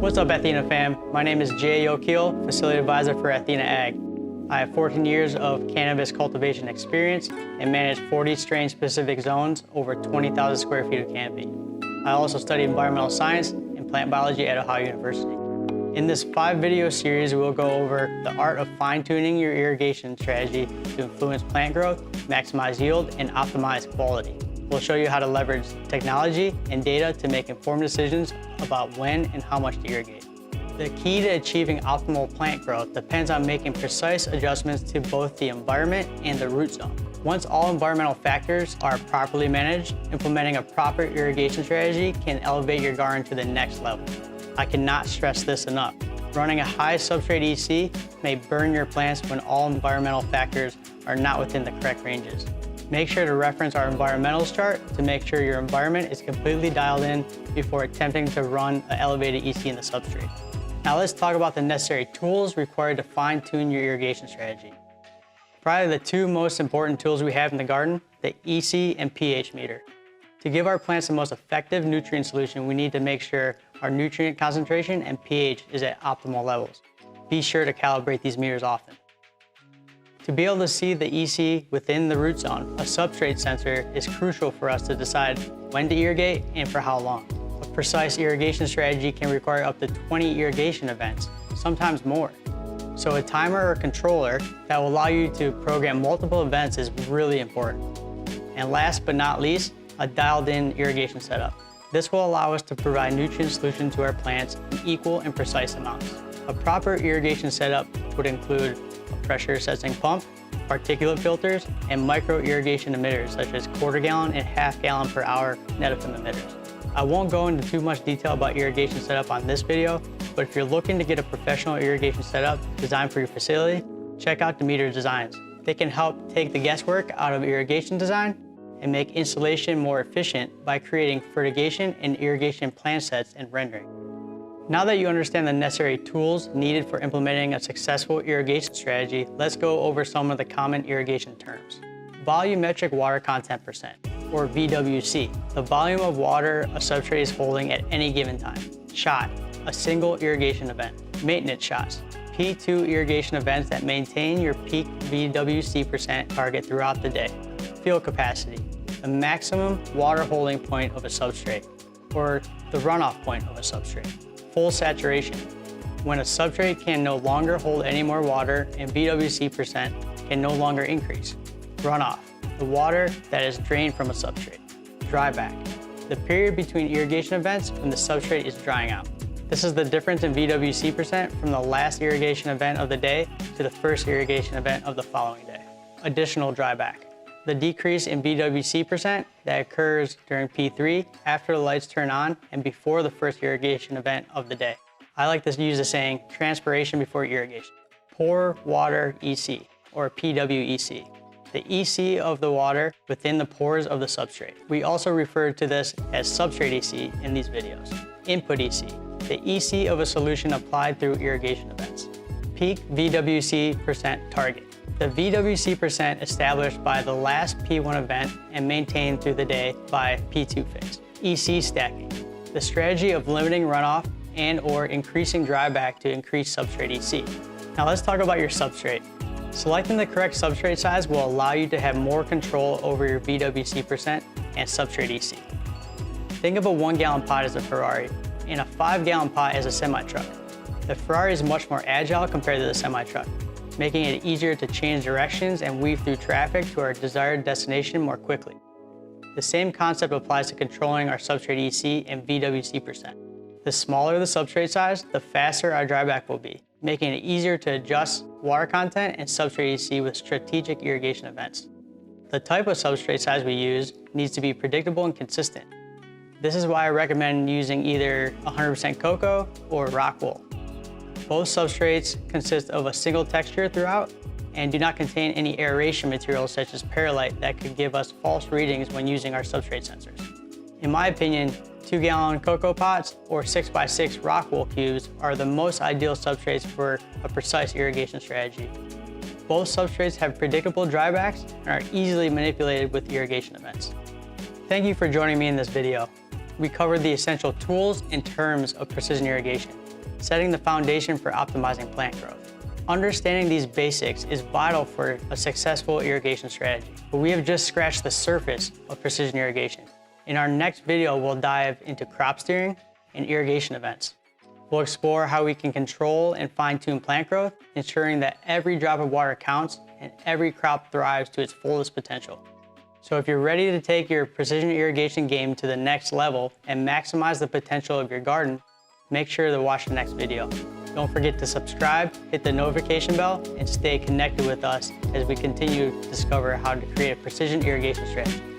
What's up, Athena fam? My name is Jay Yokeel, Facility Advisor for Athena Ag. I have 14 years of cannabis cultivation experience and manage 40 strain-specific zones, over 20,000 square feet of canopy. I also study environmental science and plant biology at Ohio University. In this 5-video series, we will go over the art of fine-tuning your irrigation strategy to influence plant growth, maximize yield, and optimize quality. We'll show you how to leverage technology and data to make informed decisions about when and how much to irrigate. The key to achieving optimal plant growth depends on making precise adjustments to both the environment and the root zone. Once all environmental factors are properly managed, implementing a proper irrigation strategy can elevate your garden to the next level. I cannot stress this enough. Running a high substrate EC may burn your plants when all environmental factors are not within the correct ranges. Make sure to reference our environmentals chart to make sure your environment is completely dialed in before attempting to run an elevated EC in the substrate. Now let's talk about the necessary tools required to fine-tune your irrigation strategy. Probably the two most important tools we have in the garden, the EC and pH meter. To give our plants the most effective nutrient solution, we need to make sure our nutrient concentration and pH is at optimal levels. Be sure to calibrate these meters often. To be able to see the EC within the root zone, a substrate sensor is crucial for us to decide when to irrigate and for how long. A precise irrigation strategy can require up to 20 irrigation events, sometimes more. So a timer or controller that will allow you to program multiple events is really important. And last but not least, a dialed-in irrigation setup. This will allow us to provide nutrient solution to our plants in equal and precise amounts. A proper irrigation setup would include a pressure sensing pump, particulate filters, and micro irrigation emitters such as quarter-gallon and half-gallon per hour Netafim emitters. I won't go into too much detail about irrigation setup on this video, but if you're looking to get a professional irrigation setup designed for your facility, check out Temider Designs. They can help take the guesswork out of irrigation design and make installation more efficient by creating fertigation and irrigation plan sets and rendering. Now that you understand the necessary tools needed for implementing a successful irrigation strategy, let's go over some of the common irrigation terms. Volumetric water content percent, or VWC, the volume of water a substrate is holding at any given time. Shot, a single irrigation event. Maintenance shots, P2 irrigation events that maintain your peak VWC percent target throughout the day. Field capacity, the maximum water holding point of a substrate, or the runoff point of a substrate. Full saturation, when a substrate can no longer hold any more water and VWC percent can no longer increase. Runoff, the water that is drained from a substrate. Dryback, the period between irrigation events when the substrate is drying out. This is the difference in VWC percent from the last irrigation event of the day to the first irrigation event of the following day. Additional dryback, the decrease in VWC percent that occurs during P3 after the lights turn on and before the first irrigation event of the day. I like to use the saying, transpiration before irrigation. Pore water EC, or PWEC, the EC of the water within the pores of the substrate. We also refer to this as substrate EC in these videos. Input EC, the EC of a solution applied through irrigation events. Peak VWC percent target, the VWC percent established by the last P1 event and maintained through the day by P2 phase. EC stacking, the strategy of limiting runoff and or increasing dryback to increase substrate EC. Now let's talk about your substrate. Selecting the correct substrate size will allow you to have more control over your VWC percent and substrate EC. Think of a 1-gallon pot as a Ferrari and a 5-gallon pot as a semi-truck. The Ferrari is much more agile compared to the semi-truck, making it easier to change directions and weave through traffic to our desired destination more quickly. The same concept applies to controlling our substrate EC and VWC percent. The smaller the substrate size, the faster our dryback will be, making it easier to adjust water content and substrate EC with strategic irrigation events. The type of substrate size we use needs to be predictable and consistent. This is why I recommend using either 100% cocoa or rock wool. Both substrates consist of a single texture throughout and do not contain any aeration materials such as perlite that could give us false readings when using our substrate sensors. In my opinion, 2-gallon cocoa pots or 6x6 rock wool cubes are the most ideal substrates for a precise irrigation strategy. Both substrates have predictable drybacks and are easily manipulated with irrigation events. Thank you for joining me in this video. We covered the essential tools and terms of precision irrigation. setting the foundation for optimizing plant growth. Understanding these basics is vital for a successful irrigation strategy, but we have just scratched the surface of precision irrigation. In our next video, we'll dive into crop steering and irrigation events. We'll explore how we can control and fine-tune plant growth, ensuring that every drop of water counts and every crop thrives to its fullest potential. So if you're ready to take your precision irrigation game to the next level and maximize the potential of your garden, make sure to watch the next video. Don't forget to subscribe, hit the notification bell, and stay connected with us as we continue to discover how to create a precision irrigation strategy.